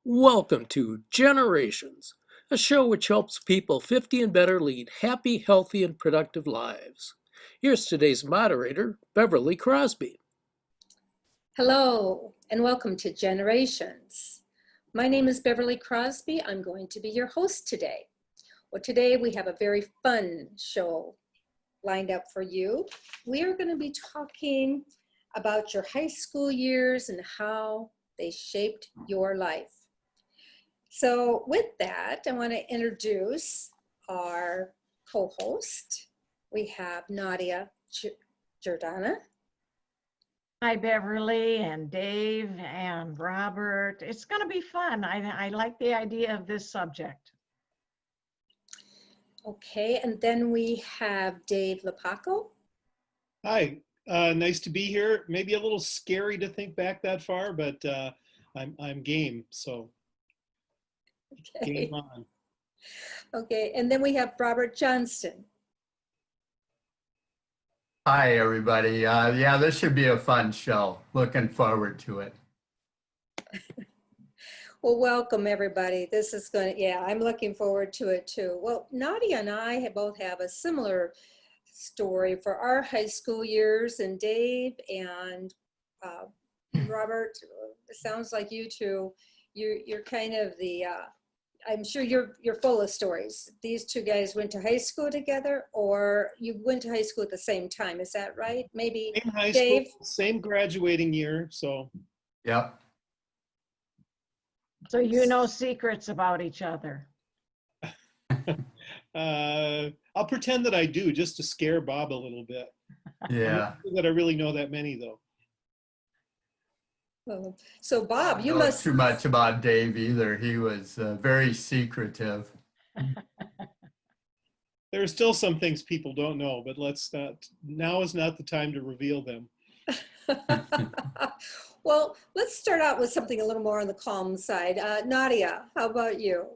Welcome to Generations, a show which helps people 50 and better lead happy, healthy, and productive lives. Here's today's moderator, Beverly Crosby. Hello, and welcome to Generations. My name is Beverly Crosby. I'm going to be your host today. Well, today we have a very fun show lined up for you. We are going to be talking about your high school years and how they shaped your life. So with that, I want to introduce our co-host. We have Nadia Giordana. Hi, Beverly and Dave and Robert. It's going to be fun. I like the idea of this subject. Okay, and then we have Dave Lapakko. Hi, nice to be here. Maybe a little scary to think back that far, but I'm game, so Okay. game on. Okay, and then we have Robert Johnston. Hi, everybody. Yeah, this should be a fun show. Looking forward to it. Well, welcome everybody. This is I'm looking forward to it too. Well, Nadia and I both have a similar story for our high school years, and Dave and Robert, it sounds like you two, you're kind of the, I'm sure you're full of stories. These two guys went to high school together, or you went to high school at the same time. Is that right? Maybe Same high Dave? school, same graduating year, so. Yep. So you know secrets about each other. I'll pretend that I do, just to scare Bob a little bit. Yeah. I'm not sure that I really know that many, though. So Bob, you I don't know must. too much about Dave either. He was very secretive. There are still some things people don't know, but let's not. Now is not the time to reveal them. Well, let's start out with something a little more on the calm side. Nadia, how about you?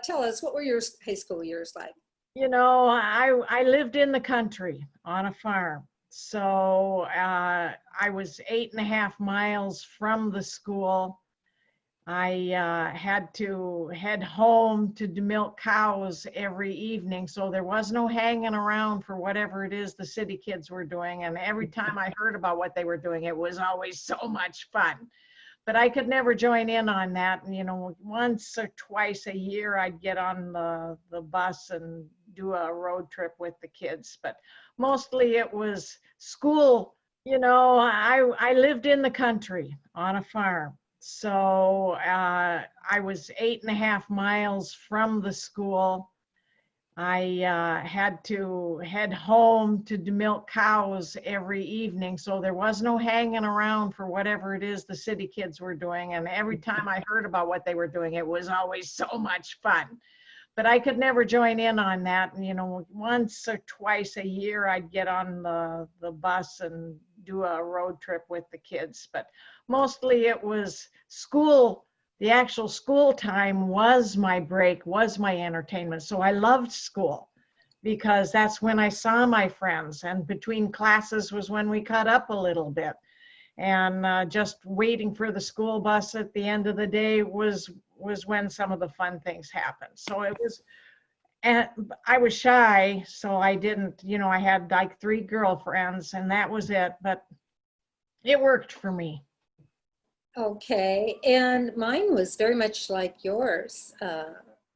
Tell us, what were your high school years like? You know, I lived in the country on a farm. So I was 8.5 miles from the school. I had to head home to milk cows every evening. So there was no hanging around for whatever it is the city kids were doing. And every time I heard about what they were doing, it was always so much fun. But I could never join in on that. And, you know, once or twice a year, I'd get on the bus and do a road trip with the kids. But mostly it was school. You know, I lived in the country on a farm. So I was 8.5 miles from the school. I had to head home to milk cows every evening. So there was no hanging around for whatever it is the city kids were doing. And every time I heard about what they were doing, it was always so much fun. But I could never join in on that. And, you know, once or twice a year, I'd get on the bus and do a road trip with the kids. But mostly it was school. The actual school time was my break, was my entertainment. So I loved school because that's when I saw my friends. And between classes was when we caught up a little bit. And just waiting for the school bus at the end of the day was when some of the fun things happened. So it was, and I was shy, so I didn't, you know, I had like 3 girlfriends and that was it, but it worked for me. Okay, and mine was very much like yours,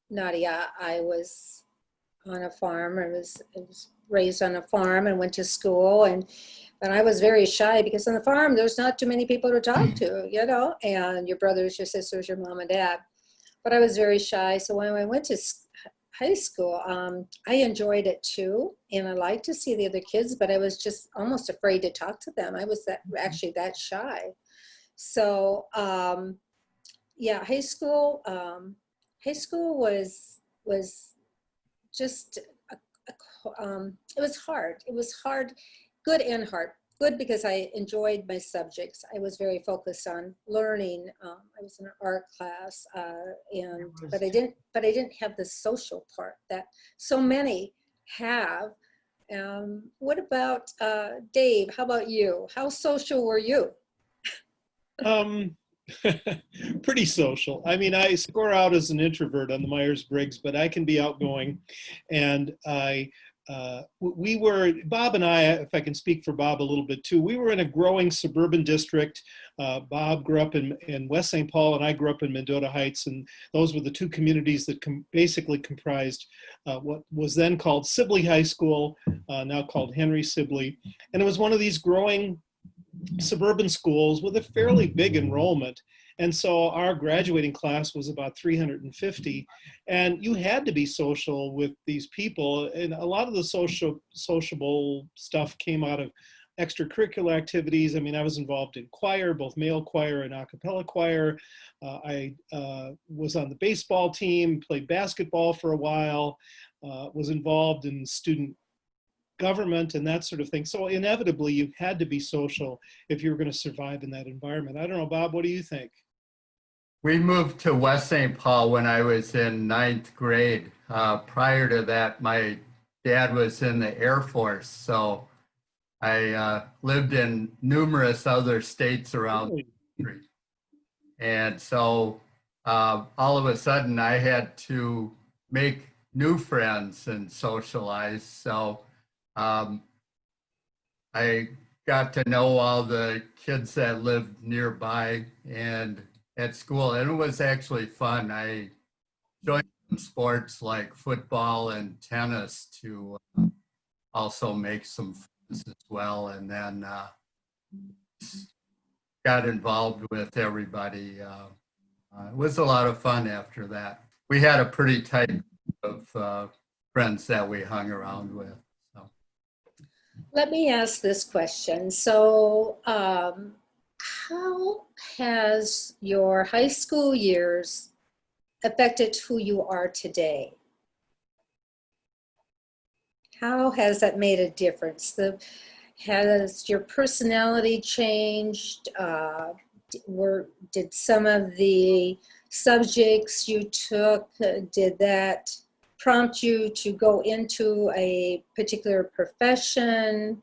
Nadia. I was on a farm. I was raised on a farm and went to school, and I was very shy because on the farm there's not too many people to talk to, you know, and your brothers, your sisters, your mom and dad. But I was very shy. So when I went to high school, I enjoyed it too, and I liked to see the other kids, but I was just almost afraid to talk to them. I was actually that shy. So yeah, high school was just it was hard. It was hard, good and hard. Good because I enjoyed my subjects. I was very focused on learning. I was in an art class, but I didn't have the social part that so many have. What about Dave? How about you? How social were you? Pretty social. I mean, I score out as an introvert on the Myers-Briggs, but I can be outgoing. And we were, Bob and I, if I can speak for Bob a little bit too, we were in a growing suburban district. Bob grew up in West St. Paul, and I grew up in Mendota Heights. And those were the two communities that basically comprised what was then called Sibley High School, now called Henry Sibley. And it was one of these growing suburban schools with a fairly big enrollment. And so our graduating class was about 350, and you had to be social with these people. And a lot of the sociable stuff came out of extracurricular activities. I mean, I was involved in choir, both male choir and a cappella choir. I was on the baseball team, played basketball for a while, was involved in student government and that sort of thing. So inevitably, you had to be social if you were going to survive in that environment. I don't know, Bob, what do you think? We moved to West St. Paul when I was in 9th grade. Prior to that, my dad was in the Air Force, so I lived in numerous other states around the country. And so all of a sudden, I had to make new friends and socialize. So I got to know all the kids that lived nearby and at school, and it was actually fun. I joined some sports like football and tennis to also make some friends as well, and then got involved with everybody. It was a lot of fun after that. We had a pretty tight group of friends that we hung around with. So. Let me ask this question. So, how has your high school years affected who you are today? How has that made a difference? Has your personality changed? Did some of the subjects you took, did that prompt you to go into a particular profession?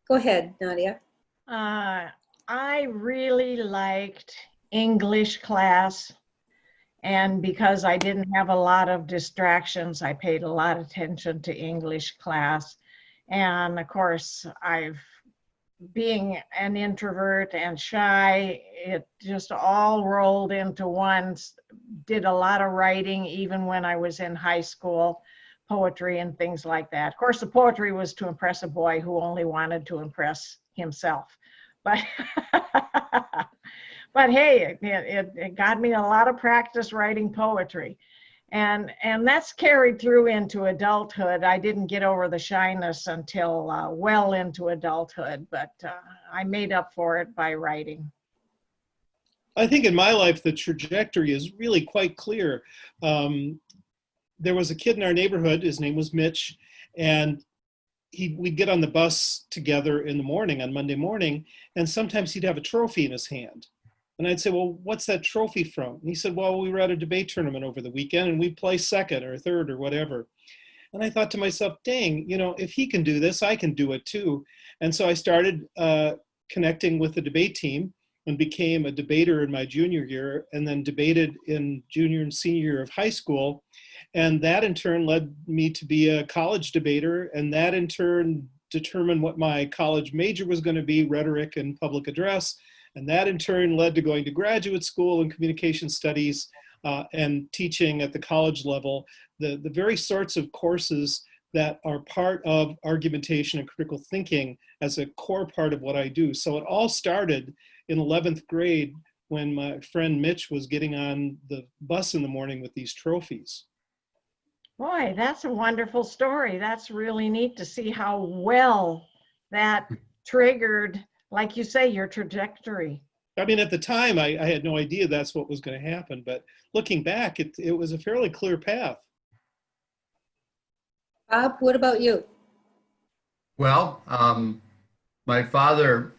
Go ahead, Nadia. I really liked English class, and because I didn't have a lot of distractions, I paid a lot of attention to English class. And of course, being an introvert and shy, it just all rolled into one. Did a lot of writing even when I was in high school, poetry and things like that. Of course, the poetry was to impress a boy who only wanted to impress himself. But but hey, it got me a lot of practice writing poetry. And that's carried through into adulthood. I didn't get over the shyness until well into adulthood, but I made up for it by writing. I think in my life, the trajectory is really quite clear. There was a kid in our neighborhood, his name was Mitch, and we'd get on the bus together in the morning, on Monday morning, and sometimes he'd have a trophy in his hand. And I'd say, well, what's that trophy from? And he said, well, we were at a debate tournament over the weekend and we placed second or third or whatever. And I thought to myself, dang, if he can do this, I can do it too. And so I started connecting with the debate team and became a debater in my junior year, and then debated in junior and senior year of high school. And that in turn led me to be a college debater. And that in turn determined what my college major was going to be, rhetoric and public address. And that in turn led to going to graduate school in communication studies and teaching at the college level, the very sorts of courses that are part of argumentation and critical thinking as a core part of what I do. So it all started in 11th grade when my friend Mitch was getting on the bus in the morning with these trophies. Boy, that's a wonderful story. That's really neat to see how well that triggered, like you say, your trajectory. I mean, at the time, I had no idea that's what was going to happen. But looking back, it was a fairly clear path. Bob, what about you? Well, my father,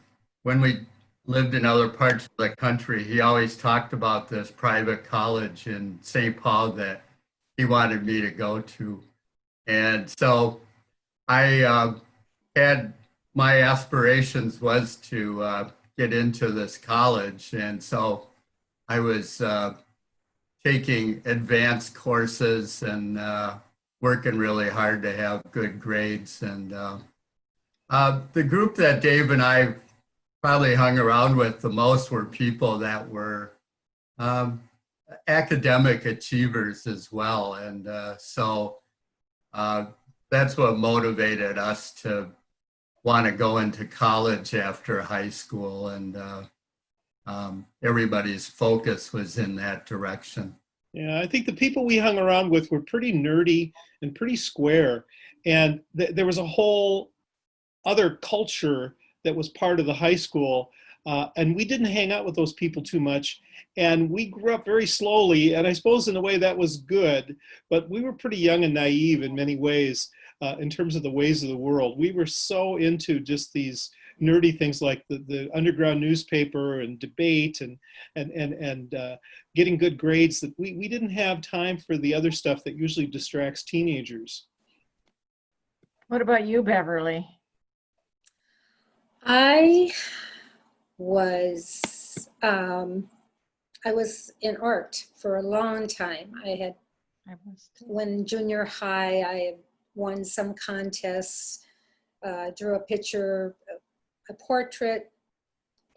when we lived in other parts of the country, he always talked about this private college in St. Paul that he wanted me to go to. And so I had my aspirations was to get into this college. And so I was taking advanced courses and working really hard to have good grades. And the group that Dave and I probably hung around with the most were people that were academic achievers as well. And so that's what motivated us to want to go into college after high school. And everybody's focus was in that direction. Yeah, I think the people we hung around with were pretty nerdy and pretty square. And there was a whole other culture that was part of the high school. And we didn't hang out with those people too much. And we grew up very slowly. And I suppose in a way that was good, but we were pretty young and naive in many ways in terms of the ways of the world. We were so into just these nerdy things like the underground newspaper and debate and getting good grades that we didn't have time for the other stuff that usually distracts teenagers. What about you, Beverly? I was in art for a long time. When junior high, I won some contests, drew a picture, a portrait,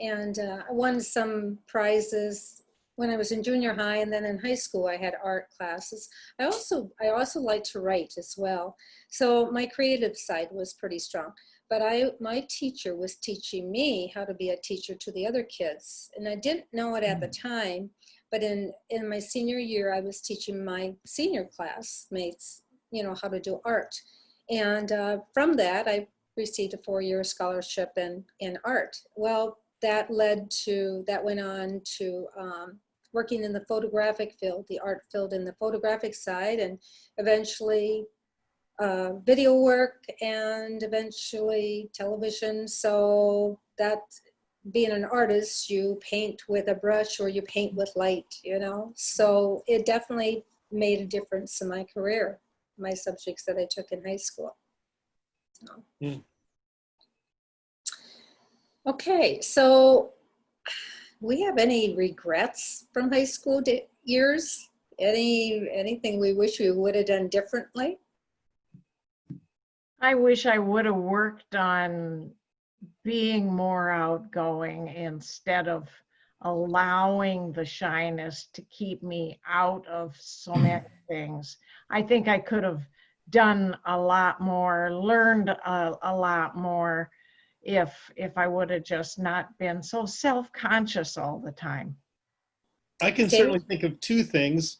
and I won some prizes when I was in junior high, and then in high school I had art classes. I also like to write as well. So my creative side was pretty strong. But my teacher was teaching me how to be a teacher to the other kids. And I didn't know it at the time, but in my senior year, I was teaching my senior classmates, how to do art. And from that, I received a 4-year scholarship in art. Well, that went on to working in the photographic field, the art field in the photographic side, and eventually video work, and eventually television. So that, being an artist, you paint with a brush or you paint with light, So it definitely made a difference in my career, my subjects that I took in high school. So. Mm. Okay, so we have any regrets from high school years? Anything we wish we would have done differently? I wish I would have worked on being more outgoing instead of allowing the shyness to keep me out of so many things. I think I could have done a lot more, learned a lot more if I would have just not been so self-conscious all the time. I can certainly think of two things.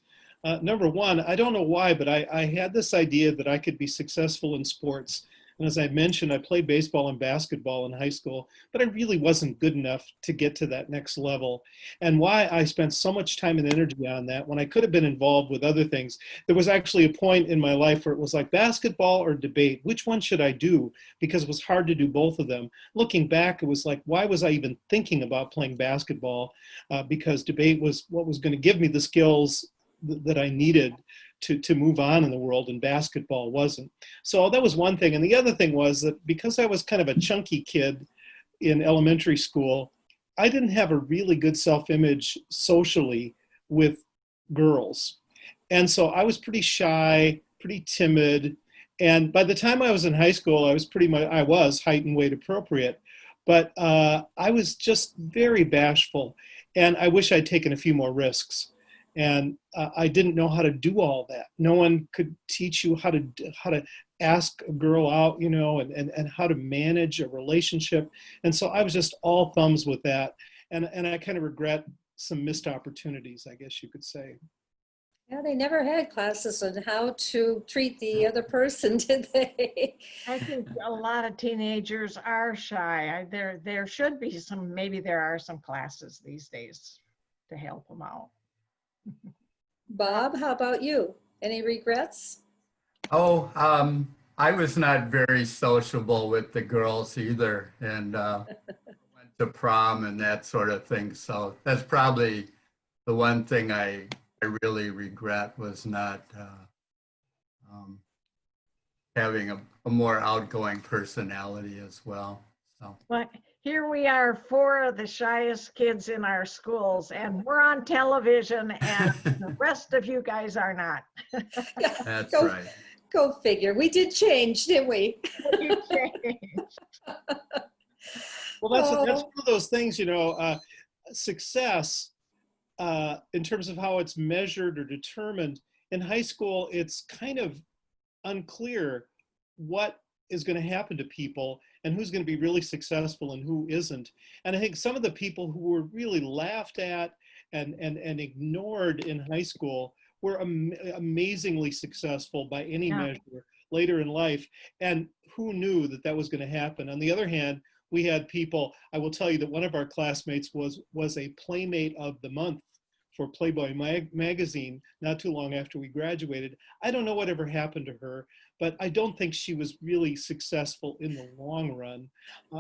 Number one, I don't know why, but I had this idea that I could be successful in sports. And as I mentioned, I played baseball and basketball in high school, but I really wasn't good enough to get to that next level. And why I spent so much time and energy on that when I could have been involved with other things. There was actually a point in my life where it was like basketball or debate. Which one should I do? Because it was hard to do both of them. Looking back, it was like, why was I even thinking about playing basketball? Because debate was what was going to give me the skills that I needed to move on in the world, and basketball wasn't. So that was one thing. And the other thing was that because I was kind of a chunky kid in elementary school, I didn't have a really good self-image socially with girls. And so I was pretty shy, pretty timid. And by the time I was in high school, I was height and weight appropriate. But I was just very bashful. And I wish I'd taken a few more risks. And I didn't know how to do all that. No one could teach you how to ask a girl out, and how to manage a relationship. And so I was just all thumbs with that. And I kind of regret some missed opportunities, I guess you could say. Yeah, they never had classes on how to treat the other person, did they? I think a lot of teenagers are shy. There should be some, maybe there are some classes these days to help them out. Bob, how about you? Any regrets? Oh, I was not very sociable with the girls either, and went to prom and that sort of thing. So that's probably the one thing I really regret, was not having a more outgoing personality as well. So. But here we are, four of the shyest kids in our schools, and we're on television, and the rest of you guys are not. Yeah, That's go, right. go figure. We did change, didn't we? You changed. Well, that's Oh. one of those things, you know, success in terms of how it's measured or determined. In high school, it's kind of unclear what is going to happen to people and who's going to be really successful and who isn't. And I think some of the people who were really laughed at and ignored in high school were amazingly successful by any Yeah. measure later in life. And who knew that that was going to happen? On the other hand, we had people, I will tell you that one of our classmates was a Playmate of the Month for Playboy magazine not too long after we graduated. I don't know whatever happened to her, but I don't think she was really successful in the long run.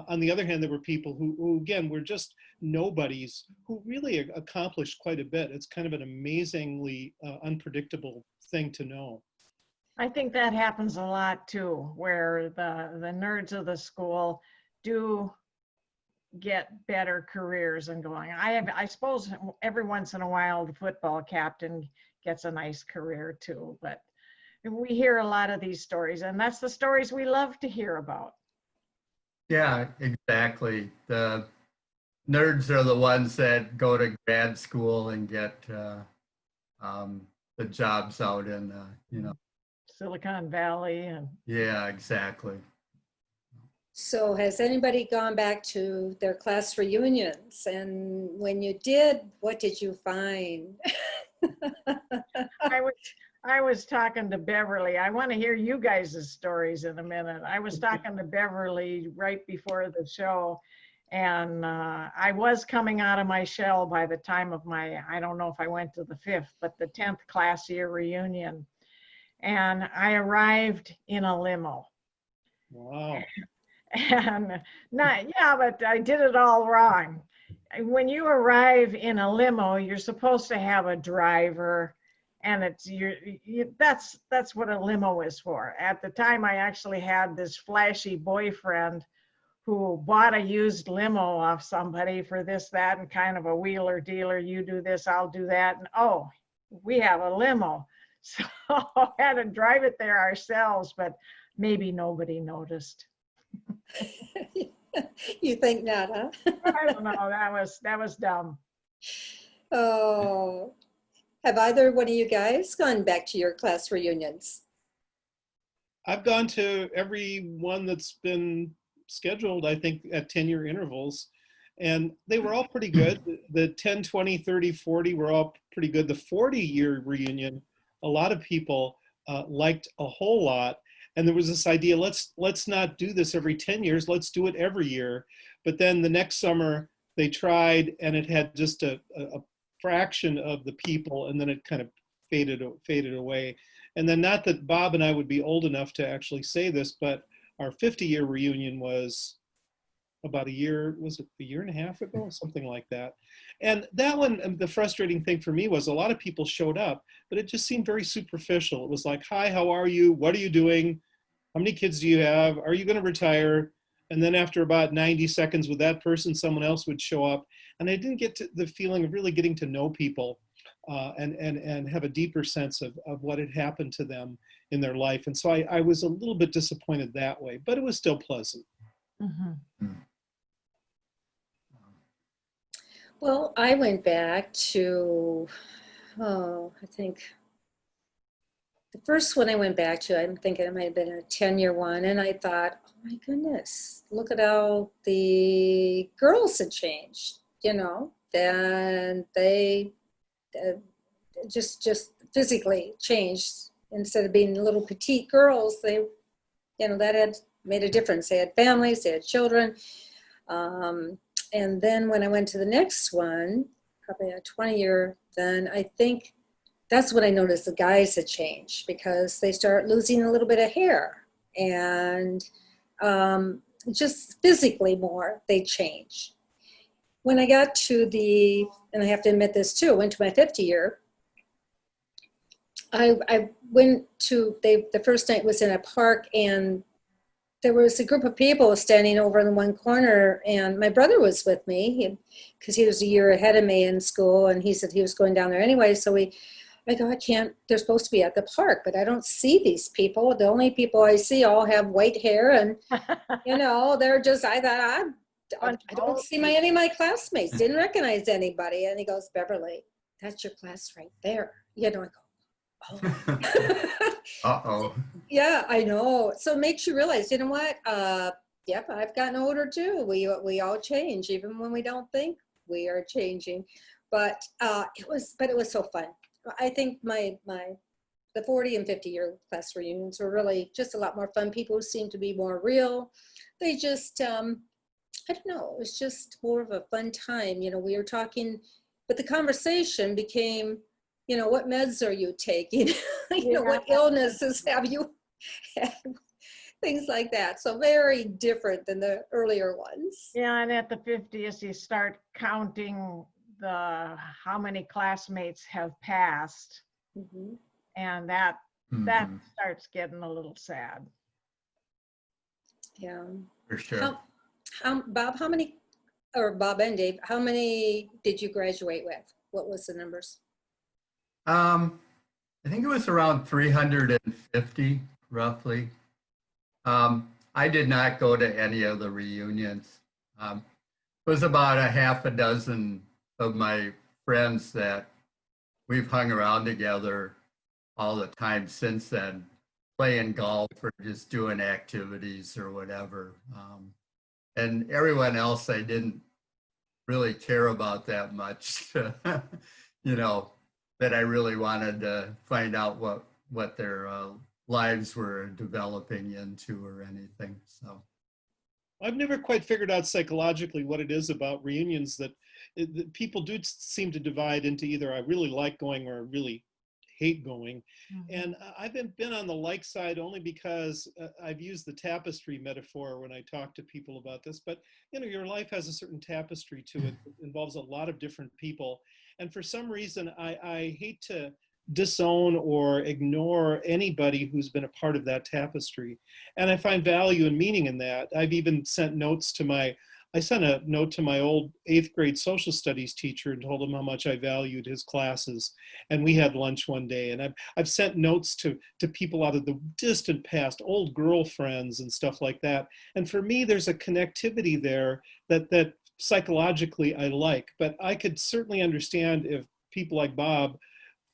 On the other hand, there were people who again, were just nobodies who really accomplished quite a bit. It's kind of an amazingly unpredictable thing to know. I think that happens a lot too, where the nerds of the school do get better careers and going. I suppose every once in a while the football captain gets a nice career too, but we hear a lot of these stories, and that's the stories we love to hear about. Yeah, exactly. The nerds are the ones that go to grad school and get the jobs out in, you know. Silicon Valley and Yeah, exactly. So has anybody gone back to their class reunions? And when you did, what did you find? I was talking to Beverly. I want to hear you guys' stories in a minute. I was talking to Beverly right before the show, and I was coming out of my shell by the time of my, I don't know if I went to the 5th, but the 10th class year reunion. And I arrived in a limo. Wow. And but I did it all wrong. When you arrive in a limo, you're supposed to have a driver, and that's what a limo is for. At the time, I actually had this flashy boyfriend who bought a used limo off somebody for this, that, and kind of a wheeler dealer. You do this, I'll do that, and oh, we have a limo. So I had to drive it there ourselves, but maybe nobody noticed. You think not, huh? I don't know. That was dumb. Oh, have either one of you guys gone back to your class reunions? I've gone to every one that's been scheduled, I think, at 10-year intervals. And they were all pretty good. The 10, 20, 30, 40 were all pretty good. The 40-year reunion, a lot of people liked a whole lot. And there was this idea, let's not do this every 10 years, let's do it every year. But then the next summer they tried, and it had just a fraction of the people, and then it kind of faded away. And then, not that Bob and I would be old enough to actually say this, but our 50-year reunion was about a year, was it a year and a half ago, something like that. And that one, the frustrating thing for me was a lot of people showed up, but it just seemed very superficial. It was like, hi, how are you? What are you doing? How many kids do you have? Are you going to retire? And then after about 90 seconds with that person, someone else would show up. And I didn't get to the feeling of really getting to know people and have a deeper sense of what had happened to them in their life. And so I was a little bit disappointed that way, but it was still pleasant. Mm-hmm. Well, I went back to, I think the first one I went back to, I'm thinking it might have been a 10-year one. And I thought, oh my goodness, look at how the girls had changed, you know, and they just physically changed. Instead of being little petite girls, they, you know, that had made a difference. They had families, they had children. And then when I went to the next one, probably a 20-year, then I think that's when I noticed the guys had changed, because they start losing a little bit of hair, and just physically more, they change. When I got to and I have to admit this too, went to my 50-year, I went to, the first night was in a park, and there was a group of people standing over in one corner, and my brother was with me because he was a year ahead of me in school, and he said he was going down there anyway. So I go, I can't, they're supposed to be at the park, but I don't see these people. The only people I see all have white hair, and, they're just, I thought, I don't see any of my classmates, didn't recognize anybody. And he goes, Beverly, that's your class right there. I go, oh. Uh-oh. Yeah, I know. So it makes you realize, you know what? Yep, I've gotten older too. We all change, even when we don't think we are changing. But it was so fun. I think the 40 and 50-year class reunions were really just a lot more fun. People seemed to be more real. They just, I don't know, it was just more of a fun time. We were talking, but the conversation became, what meds are you taking? What illnesses have you had? Things like that. So very different than the earlier ones. Yeah, and at the 50th, you start counting how many classmates have passed, Mm-hmm. and that Mhm. starts getting a little sad. Yeah. For sure. Bob, Bob and Dave, how many did you graduate with? What was the numbers? I think it was around 350, roughly. I did not go to any of the reunions. It was about a half a dozen of my friends that we've hung around together all the time since then, playing golf or just doing activities or whatever. And everyone else I didn't really care about that much, that I really wanted to find out what their lives were developing into or anything. So I've never quite figured out psychologically what it is about reunions that people do seem to divide into either I really like going or I really hate going. Mm-hmm. And I've been on the like side only because I've used the tapestry metaphor when I talk to people about this. But your life has a certain tapestry to it. It involves a lot of different people. And for some reason, I hate to disown or ignore anybody who's been a part of that tapestry. And I find value and meaning in that. I've even sent notes to I sent a note to my old 8th grade social studies teacher and told him how much I valued his classes. And we had lunch one day. And I've sent notes to people out of the distant past, old girlfriends and stuff like that. And for me, there's a connectivity there that psychologically I like. But I could certainly understand if people like Bob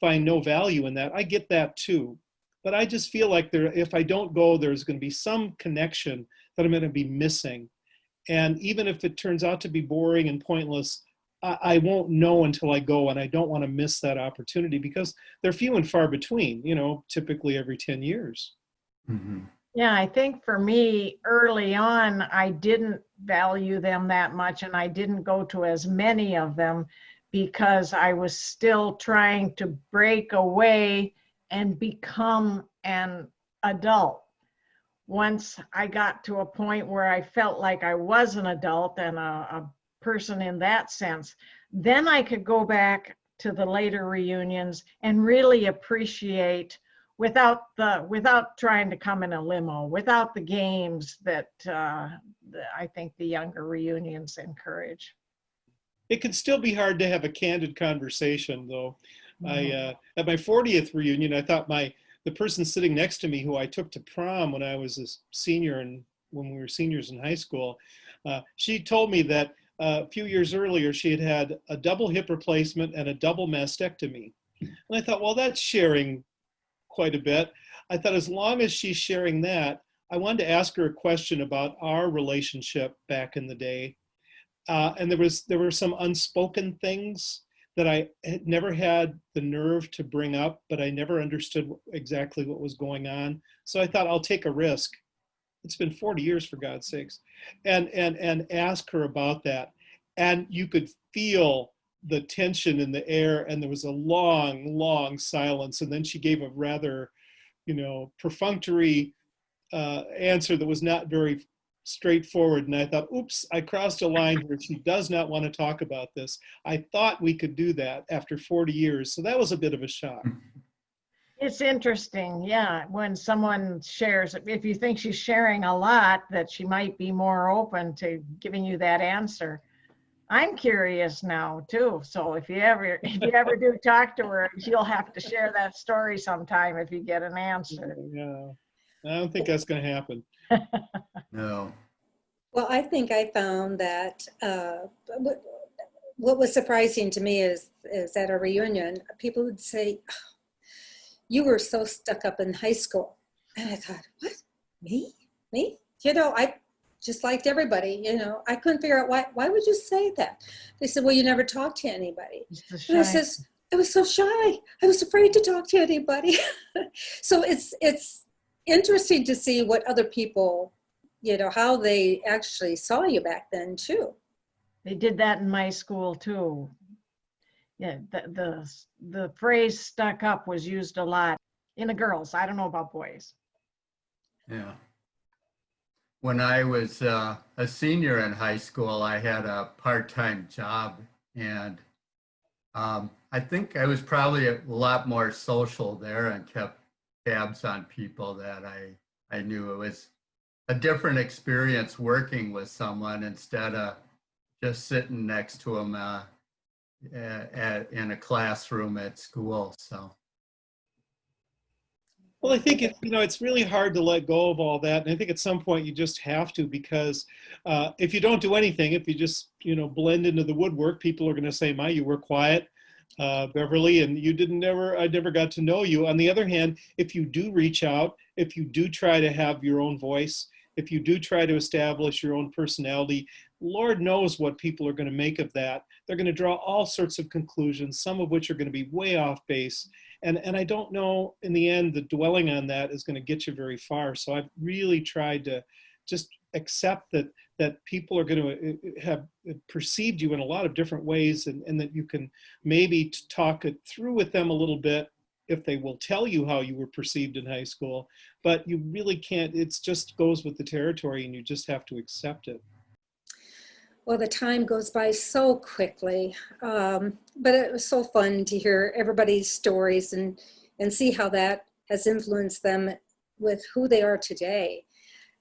find no value in that. I get that too. But I just feel like if I don't go, there's going to be some connection that I'm going to be missing. And even if it turns out to be boring and pointless, I won't know until I go, and I don't want to miss that opportunity because they're few and far between, typically every 10 years. mm-hmm. Yeah, I think for me, early on, I didn't value them that much, and I didn't go to as many of them because I was still trying to break away and become an adult. Once I got to a point where I felt like I was an adult and a person in that sense, then I could go back to the later reunions and really appreciate without trying to come in a limo, without the games that I think the younger reunions encourage. It can still be hard to have a candid conversation, though. Mhm. At my 40th reunion, I thought the person sitting next to me, who I took to prom when I was a senior and when we were seniors in high school, she told me that a few years earlier she had a double hip replacement and a double mastectomy. And I thought, well, that's sharing quite a bit. I thought as long as she's sharing that, I wanted to ask her a question about our relationship back in the day. And there were some unspoken things that I had never had the nerve to bring up, but I never understood exactly what was going on. So I thought I'll take a risk. It's been 40 years, for God's sakes, and ask her about that. And you could feel the tension in the air, and there was a long, long silence. And then she gave a rather, perfunctory answer that was not very straightforward. And I thought, oops, I crossed a line here. She does not want to talk about this. I thought we could do that after 40 years. So that was a bit of a shock. It's interesting, yeah, when someone shares, if you think she's sharing a lot, that she might be more open to giving you that answer. I'm curious now too, so if you ever do talk to her, you'll have to share that story sometime if you get an answer. Yeah, I don't think that's going to happen. No. Well, I think I found that what was surprising to me is at a reunion, people would say, "Oh, you were so stuck up in high school." And I thought, what? Me? Me? I just liked everybody, I couldn't figure out why would you say that? They said, well, you never talked to anybody. Just a And I shy. says, I was so shy. I was afraid to talk to anybody. So it's interesting to see what other people, how they actually saw you back then too. They did that in my school too. Yeah, the phrase "stuck up" was used a lot in the girls. I don't know about boys. Yeah. When I was a senior in high school, I had a part-time job, and I think I was probably a lot more social there and kept tabs on people that I knew. It was a different experience working with someone instead of just sitting next to them in a classroom at school. So. Well, I think it's really hard to let go of all that, and I think at some point you just have to, because if you don't do anything, if you just blend into the woodwork, people are going to say, "My, you were quiet, Beverly, and I never got to know you." On the other hand, if you do reach out, if you do try to have your own voice, if you do try to establish your own personality, Lord knows what people are going to make of that. They're going to draw all sorts of conclusions, some of which are going to be way off base. And I don't know, in the end, that dwelling on that is going to get you very far. So I've really tried to just accept that people are going to have perceived you in a lot of different ways, and that you can maybe talk it through with them a little bit if they will tell you how you were perceived in high school. But you really can't, it just goes with the territory, and you just have to accept it. Well, the time goes by so quickly, but it was so fun to hear everybody's stories and see how that has influenced them with who they are today.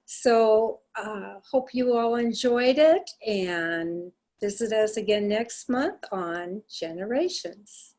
So hope you all enjoyed it, and visit us again next month on Generations.